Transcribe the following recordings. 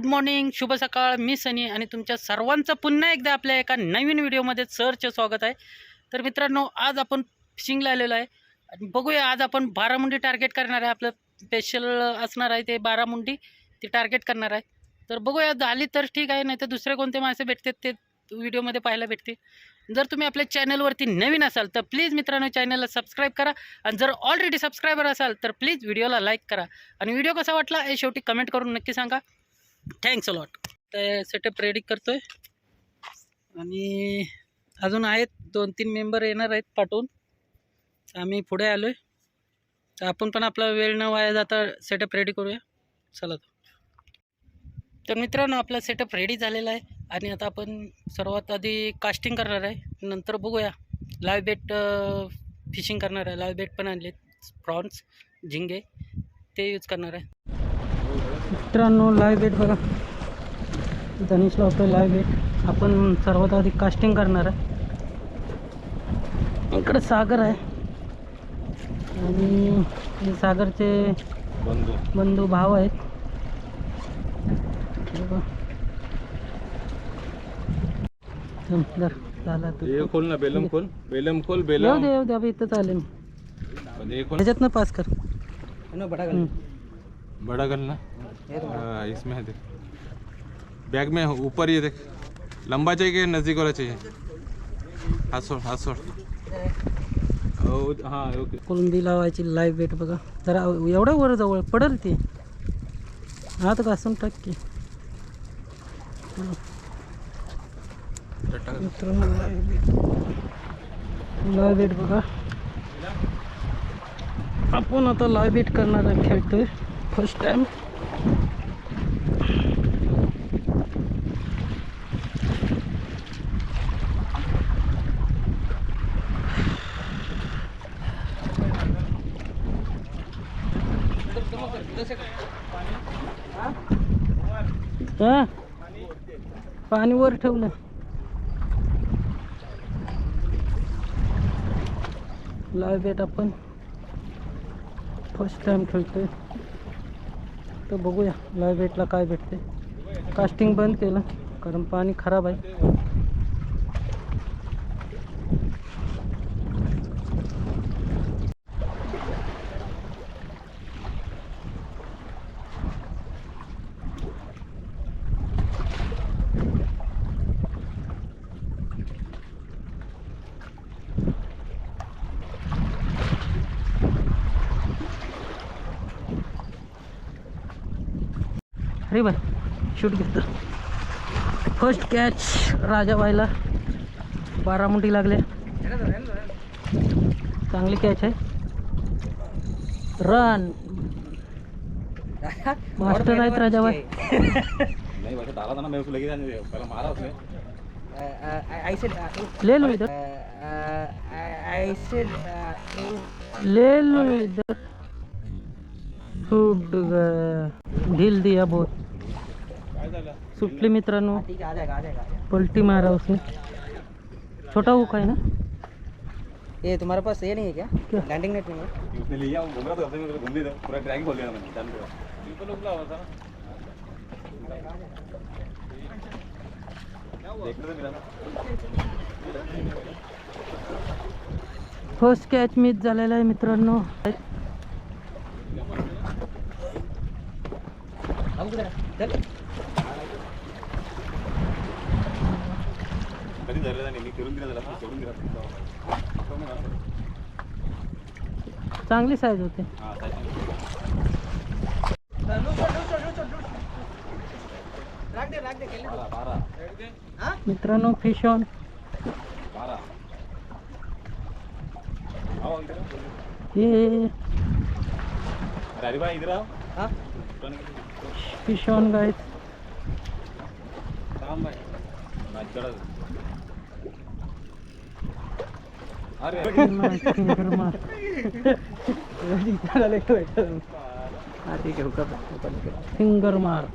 Morning, शुभ सकाळ. मी सनी आणि तुमच्या सर्वांचं पुन्हा एकदा आपल्या एका नवीन व्हिडिओमध्ये सरचे स्वागत आहे. तर मित्रांनो, आज आपण फिशिंगला आलेलो आहे आणि बघूया आज आपण बारामुंडी टार्गेट करणार आहे. आपलं स्पेशल असणार आहे ते बारामुंडी, ती टार्गेट करणार आहे. तर बघूया, झाली तर ठीक आहे, नाही तर दुसरे कोणते मासे भेटतात ते व्हिडिओमध्ये पाहायला भेटते. जर तुम्ही आपल्या चॅनलवरती नवीन असाल तर प्लीज मित्रांनो चॅनलला सबस्क्राईब करा आणि जर ऑलरेडी सबस्क्रायबर असाल तर प्लीज व्हिडिओला लाईक करा आणि व्हिडिओ कसा वाटला हे शेवटी कमेंट करून नक्की सांगा. Thanks a lot. तर सेटअप रेडी करतोय आणि अजून आहेत 2-3 मेंबर येणार आहेत पाठवून. आम्ही पुढे आलोय, तर आपण पण आपला वेळ न वाया जाता सेटअप रेडी करूया. चला. तर मित्रांनो, आपला सेटअप रेडी झालेला आहे आणि आता आपण सर्वात आधी कास्टिंग करणार आहे. नंतर बघूया लाईव्ह बेट फिशिंग करणार आहे. लाईव्ह बेट पण आणले, प्रॉन्स, झिंगे ते यूज करणार आहे. मित्रांनो, लाईव्ह बेट बघा, धनेश लावतोय लाईव्ह बेट. आपण सर्वात आधी कास्टिंग करणार आहे. इकडे सागर आहे आणि हे सागरचे बंधू भाव आहेत. ये खोल ना, बेलम खोल, बेलम खोल, बेलम येऊ दे अभी इथं चालेल. ह्याच्यातनं पास कर. बड़ा गल ना, इसमें है देख, बैग में ऊपर ये देख, लंबा चाहिए नजदीक वाला चाहिए. हाथ सोड, हाथ सोड. हाँ ओके. कोलंबी लावायची लाईव्ह बेट बघा. जरा एवढं वर जवळ पडेल ती, हात घासून टाक की. लाईव्ह बेट बघा. आपण आता लाईव्ह बेट करणार आहे, खेळतोय फर्स्ट टाइम. हा, पाणी वर ठेवलं. लाईव्ह बेट आपण फर्स्ट टाइम खेळतोय, तर बघूया लाईव्ह बेटला काय भेटते. कास्टिंग बंद केलं कारण पाणी खराब आहे. अरे बाय, शूट घेतो. फर्स्ट कॅच राजाबाईला, बारामुंडी लागले. चांगली कॅच आहे. रन मास्टर आहेत राजाबाई. ले लो इधर, ले लो इधर. फूट ढील दिया बहुत. सुटली मित्रांनो, पलटी मारा उसने. छोटा हुक है ना ये? तुम्हारे पास ये नहीं है क्या लैंडिंग नेट नहीं है? उसने लिया, वो घूम रहा था, मैं घूम लिया, पूरा ड्रैग खोल दिया मैंने जान के. बिल्कुल उबला हुआ था ना, देख रहे थे मेरा. फर्स्ट कॅच मिस झालेला आहे मित्रांनो. कधी धरलं नाही मी, करून दिला त्याला, सोडून दिला. चांगली साईज होते. मित्रांनो, फिश ऑन. ये भाई इधर आओ. हाँ फिश ऑन गाइस. अरे फिंगर मार्क.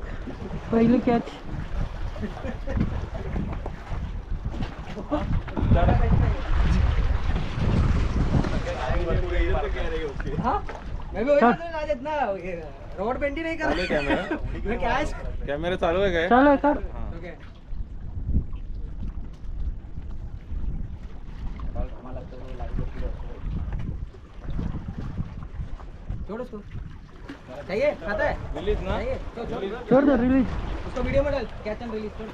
पहिली कॅच. मैं भी वही ना, रोड पेंटी नहीं कर रहा। मैं कैश कॅमेरा चालू आहे काय? चालू आहे का? हां. छोड़ उसको चाहिए खाता है रिलीज ना? चाहिए छोड़ छोड़ दो रिलीज. उसको वीडियो में डाल कैच एंड रिलीज छोड़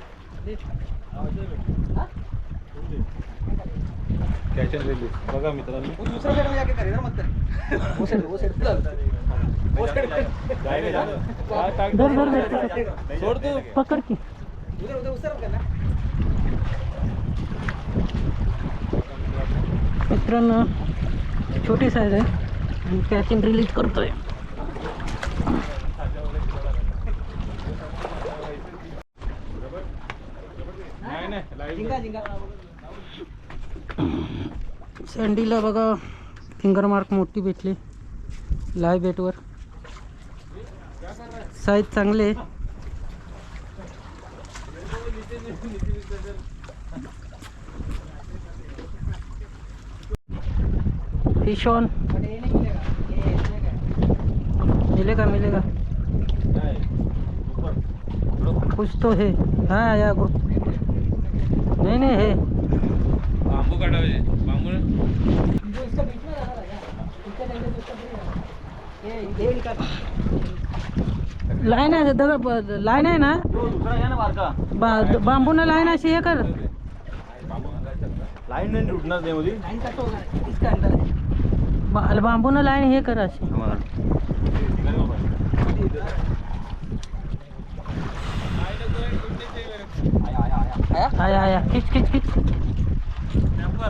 दे हाँ? कॅच अँड रिलीज बघा मित्रांनो. वो दूसरा साइड में जाके कर इधर मत कर वो साइड धर धर धर सोड तू. पकड की. उधर उधर उस तरफ करना मित्रांनो छोटी साईज आहे आणि कॅच अँड रिलीज करतोय. नाही नाही लाईव्ह. झिंगा झिंगा सँडीला बघा फिंगर मार्क मोठी भेटली लाईव्ह बेटवर. साईज चांगले आहे. फिश ऑन बट ये नहीं मिलेगा ये मिलेगा. कुछ तो है. हाँ या ग्रुप नहीं नहीं है. बांबू काढावे. बांबू जो इसका बीच में रहा है इसका नहीं तो उसका ये निकाल लाईन आहे दगड लाईन आहे ना. दूसरा है ना मार्का बांबून लाईन अशी हे कर. लाईन नाही उठणार नाही मध्ये. लाइन कट होगा इसका अंदर है बांबून लाईन हे कर अशी. आया आया खिच खिच खिच.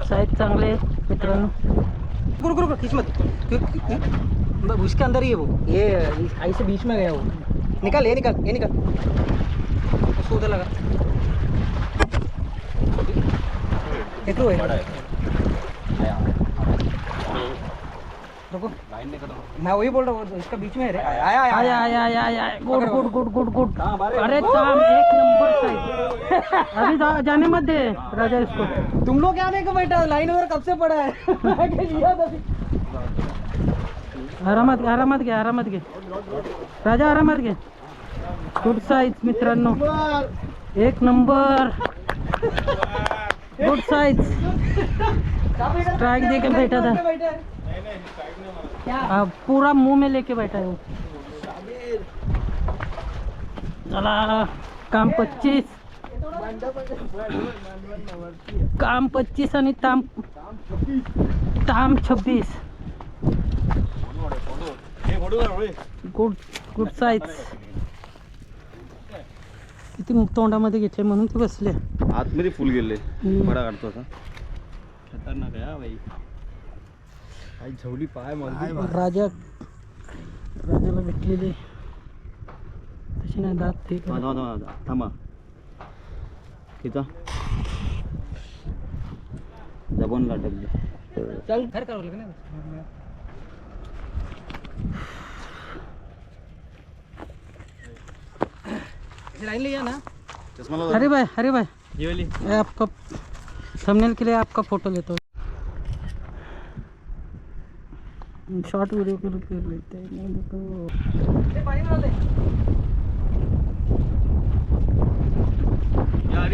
साईज चांगले आहे मित्रांनो. रुको रुको रुको खींच मत उसके अंदर ही है वो ये ऐसे बीच में गया वो निकाल ये निकाल उसको उधर लगा एक लो है रुको मैं वही बोल रहा हूँ इसका बीच में है रे आया आया आया आया आया आया. Good good good good good. अरे थांब एक नंबर साईज. अभी जाने मत दे राजा इसको. तुम लोग क्या देखो बेटा लाइन ओवर कब से पड़ा है मैं क्या लिया था आरामात आरामात घे आरामात घे राजा आरामात घे. गुड साईज मित्रांनो एक नंबर. Good size. स्ट्राइक दे के बैठा था. पूरा मुंह में लेके बैठा है वो. चला काम 25 काम 25 आणि ताम 26. Good good size. किती तोंडामध्ये घेतले म्हणून ते बसले. आतमध्ये फुल गेले हम्म. बडा काढतो आता. खतरनाक आहे हा बाई. आई झवली पाय मला. राजाला भेटलेले तशी नाही दात ते. थांबा किती जबोन लाटक चल घर का बोल ना लाइन लिया ना चष्मा अरे भाई ये वाली मैं आपका थंबनेल के लिए आपका फोटो लेता हूँ. शॉर्ट वीडियो के लिए कर लेते हैं. नहीं देखो पानी में डाल दे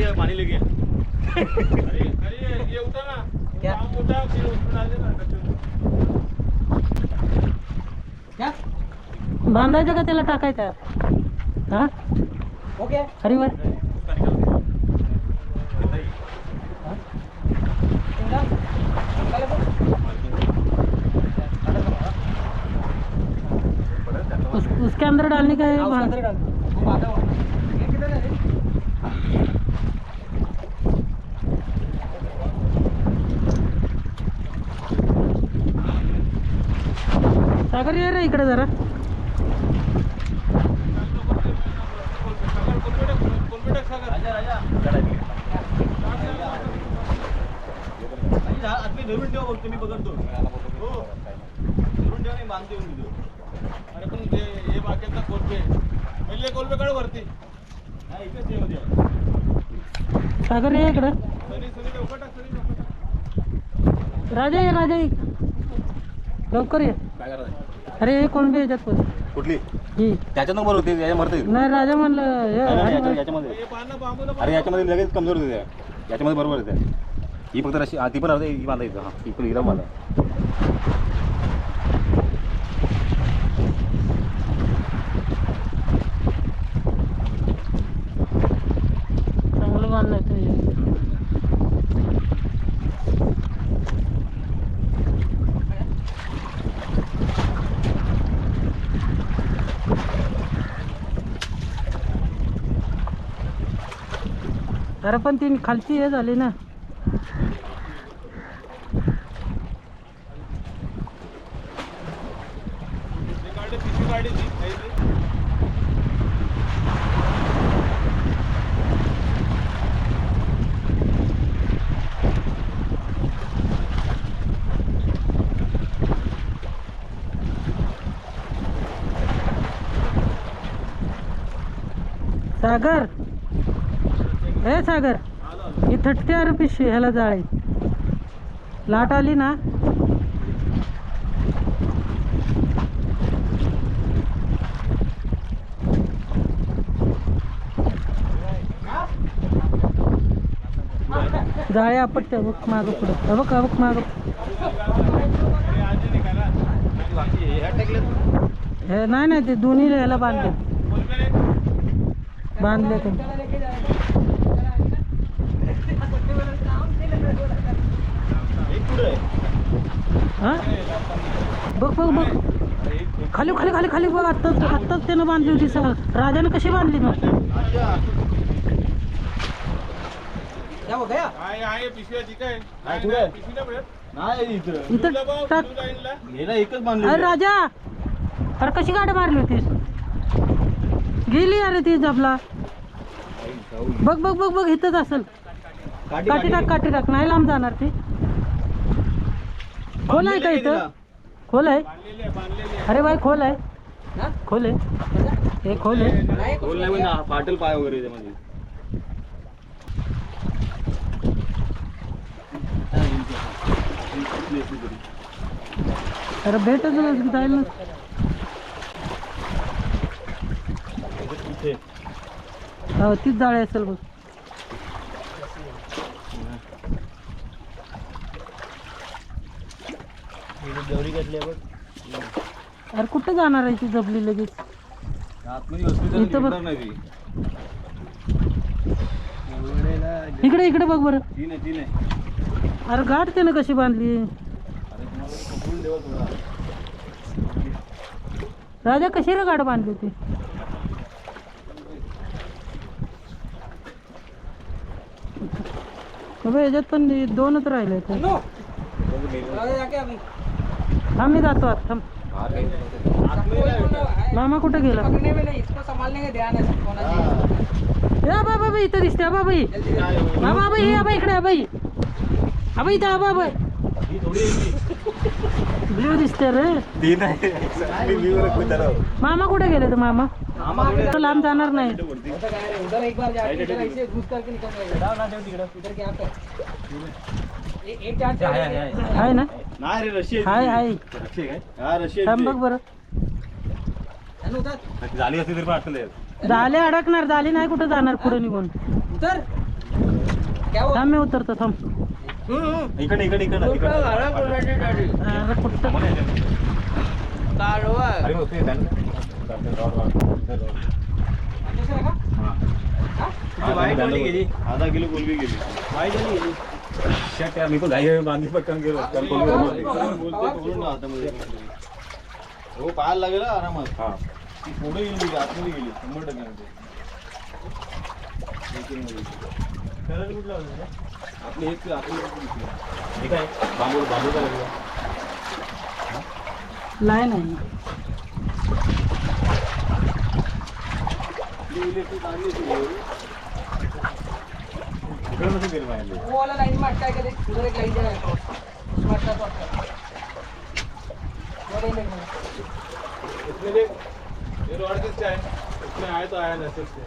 यार पानी लेके अरे ये उठा ना. क्या बांबू उठा फिर उसमें डाल देना. क्या बांधायचं का त्याला टाकायचं. हा ओके अरे भाई उसके अंदर डालने का है. अंदर डाल वो भागा हुआ है. ये किधर है रे? सागर ये रे इकडे जरा. आतमध्ये धरून ठेवा बघतो मी बघतो. हो धरून ठेवा नाही बांधते मी तो. अरे पण हे बाकीचा कोलबे पहिले कोलबे काढ वरती. हा इकडेच ठेव द्या. सागर ये इकडे. सनी लवकर टाक. सनी लवकर टाक. राजा ये लवकर ये. काय करायचं अरे हे कोण बी याच्यात कुठली ही त्याच्यात बरोबर होते याच्या मरते नाही राजा म्हणलं याच्यामध्ये अरे याच्यामध्ये लगेच कमजोर होते याच्यामध्ये बरोबर येते ही फक्त रशी ती पण राहते ही बांधायचं हां ही पण हिरा बांधा चांगलं बांधलं तुम्ही अरे पण ती खालची हे झाली ना सागर ए सागर ही थटते अरे पिशवी ह्याला जाळी लाट आली ना जाळे आपटते बघ माग पुढं बघ बघ माग हे नाही नाही ते दोन्ही ह्याला बांधले बांधले ते हा बघ बघ बघ खाली खाली खाली खाली बघ आत्ताच आत्ताच त्यानं बांधली होती सगळं राजानं कशी बांधली मग इथं टाक अरे राजा अरे कशी गाडी मारली होतीस गेली अरे ती जपला बघ बघ बघ बघ इथंच असेल काठी टाक नाही लांब जाणार ती खोल आहे का इथं खोल आहे अरे बाई खोल आहे खोल आहे हे खोल आहे पाटील पाय वगैरे त्यामध्ये अरे भेटच जाईल ना हो तीच जाळी असेल बघ गौरी कसली आहे अरे कुठं जाणार आहे ती जबली लगेच आतमध्ये इथं बघ. नाही इकडे इकडे बघ बरं ती नाही अरे गाठ त्यानं कशी बांधली राजा कशी रे गाठ बांधली होती याच्यात पण दोनच राहिले थांब मी जातो आता थांब मामा कुठे गेला या बाबा इथं दिसते बाबाई बाबाई या बाई इकडे बाई अबे इथं बाबा ब्ल्यू दिसते रे मामा कुठे गेले तर मामा तो लांब जाणार नाही आहे ना नाही रे रशी हाय हाय रशी थांब बघ बरं झाली असती तरी पण अडकलं झाले अडकणार झाली नाही कुठं जाणार पुढे निघून थांब मी उतरतो थांब इकडे इकडे इकडे अरे कुठं आधा किलो कोलबी गेली मी पण घाई बांधली पटकन गेलो हो पाहायला लागेल आरामात हा ती पुढे गेली आतमध्ये गेली 100% कुठला आपले हेच हे काय बांबू बांबूचा लागला लाईन आहे इकडे नसेल गेली माहिती वो वाला लाइन में अटका के देख उधर एक लाइन जा रहा है उसमें अटका तो अटका वो लाइन देख इसमें देख ये रोड किसका है इसमें आया तो आया नसेल से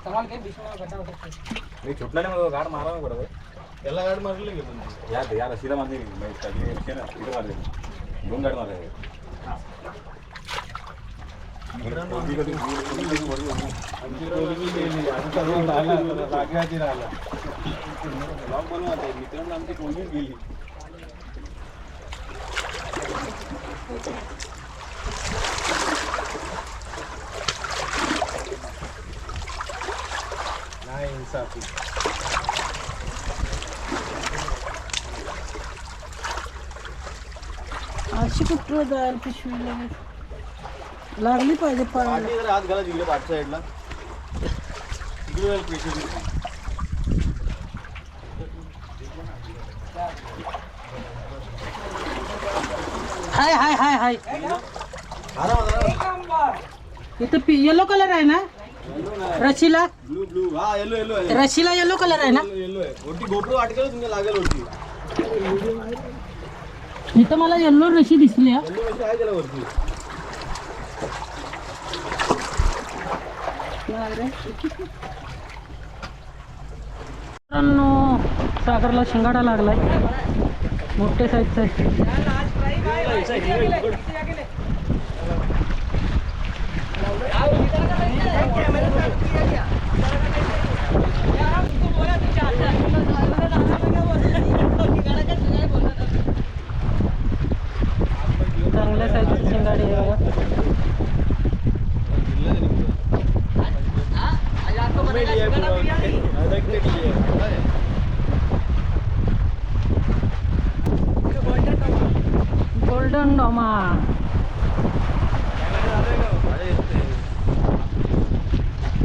संभाल के बीच में गड्ढा हो सकता है ये छुटला नहीं मतलब गाड़ मारा मैं बड़ा भाई या रशीला मारले रशी ना तिथं मारले 2 गाड मारले मित्रांनो आमची कोणीच गेली अशी कुठं जायला पिशवी लगेच लागली पाहिजे पळायला. हात घाला तिकडे पाठ साईडला तिकडे प्रेशर हाय हाय हाय हाय इथं येलो कलर आहे ना रशीला ब्लू ब्लू हा येलो येलो आहे रशीला येलो कलर आहे ना. येलो आहे ओटी गोप्रो अटकेल तुमच्या लागेल ओटी इथं मला येल्लो रशी दिसली हा. येलो कशी आहे त्याला वरती मित्रांनो सागरला शिंगाडा लागलाय मोठे साईजचा आहे. चांगल्या साईजची शिंगाडी आहे बघा. गोल्डन डोमा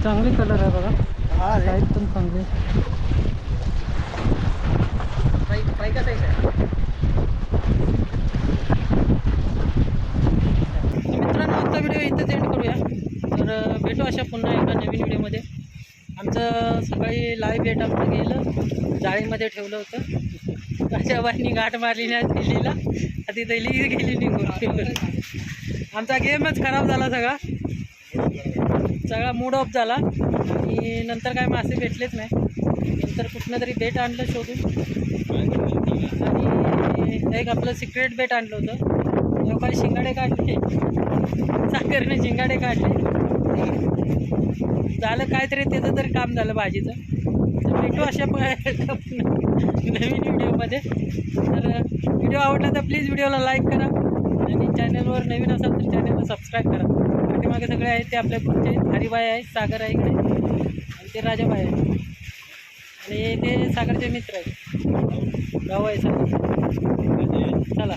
चांगली कलर आहे बघा. साईज पण चांगली मित्रांनो आजचा व्हिडिओ इथेच एंड करूया. तर भेटू अशा पुन्हा एका नवीन व्हिडिओमध्ये. आमचं सकाळी लाईव्ह भेट आमचं गेलं जाळीमध्ये ठेवलं होतं. राजाबाईंनी गाठ मारली नाही दिल्लीला आधी दिल्ली गेली निघून. आमचा गेमच खराब झाला सगळा मूड ऑफ झाला आणि नंतर काय मासे भेटलेच नाही. नंतर कुठनं तरी बेट आणलं शोधून आणि एक आपलं सिक्रेट बेट आणलं होतं. लोकांनी शिंगाडे काढले साखरने शिंगाडे काढले झालं काहीतरी त्याचं तरी काम झालं भाजीचं. तर भेटू अशा नवीन व्हिडिओमध्ये. तर व्हिडिओ आवडला तर प्लीज व्हिडिओला लाईक करा आणि चॅनलवर नवीन असाल तर चॅनलला सबस्क्राईब करा. पाठीमागे सगळे आहेत ते आपल्या ग्रुपचे हरिबाई आहे सागर आहे इकडे आणि ते राजाबाई आहे आणि ते सागरचे मित्र आहेत गाव आहे सर. चला